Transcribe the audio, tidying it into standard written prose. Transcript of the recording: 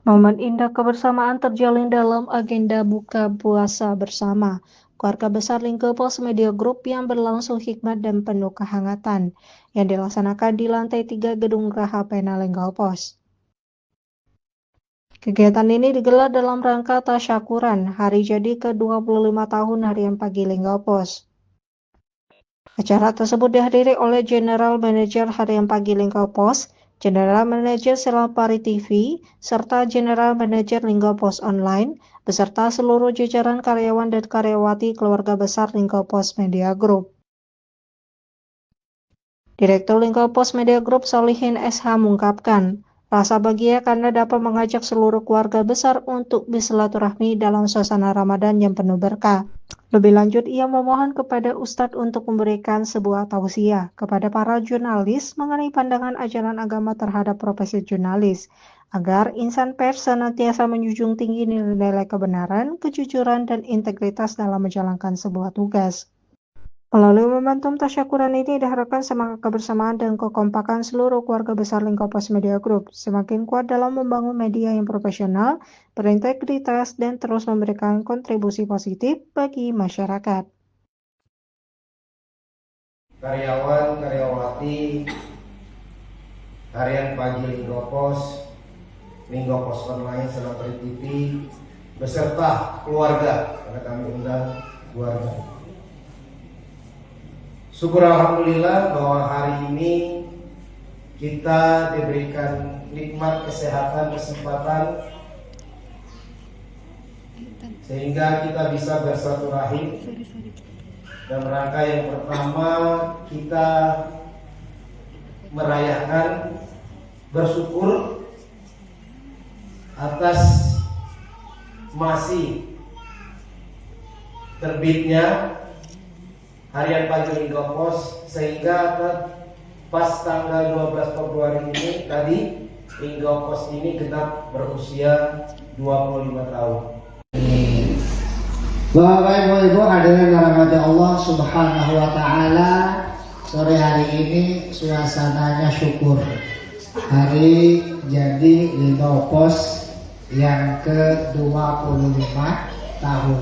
Momen indah kebersamaan terjalin dalam agenda buka puasa bersama keluarga besar Linggo Pos Media Group yang berlangsung hikmat dan penuh kehangatan yang dilaksanakan di lantai 3 Gedung Graha Pena Linggo Pos. Kegiatan ini digelar dalam rangka tasyakuran hari jadi ke-25 tahun Harian Pagi Linggo Pos. Acara tersebut dihadiri oleh General Manager Harian Pagi Linggo Pos, General Manager Selapari TV, serta General Manager Linggo Pos Online, beserta seluruh jajaran karyawan dan karyawati keluarga besar Linggo Pos Media Group. Direktur Linggo Pos Media Group Solihin SH mengungkapkan, rasa bahagia karena dapat mengajak seluruh keluarga besar untuk bersilaturahmi dalam suasana Ramadan yang penuh berkah. Lebih lanjut, ia memohon kepada Ustadz untuk memberikan sebuah tausiah kepada para jurnalis mengenai pandangan ajaran agama terhadap profesi jurnalis, agar insan pers senantiasa menjunjung tinggi nilai-nilai kebenaran, kejujuran, dan integritas dalam menjalankan sebuah tugas. Melalui momentum tasyakuran ini diharapkan semangat kebersamaan dan kekompakan seluruh keluarga besar Linggo Pos Media Group semakin kuat dalam membangun media yang profesional, berintegritas, dan terus memberikan kontribusi positif bagi masyarakat. Karyawan, karyawati, Harian Pagi Linggo Pos, Linggo Pos Online, Selapari TV, beserta keluarga, karena kami undang keluarga. Syukur alhamdulillah bahwa hari ini kita diberikan nikmat kesehatan, kesempatan sehingga kita bisa bersilaturahim. Dan rangka yang pertama kita merayakan bersyukur atas masih terbitnya Harian Pagi Linggo Pos, sehingga pas tanggal 12 Februari ini tadi Linggo Pos ini genap berusia 25 tahun. Bapak Ibu hadirin rahmati Allah Subhanahu wa taala, sore hari ini suasananya syukur. Hari jadi Linggo Pos yang ke-25 tahun.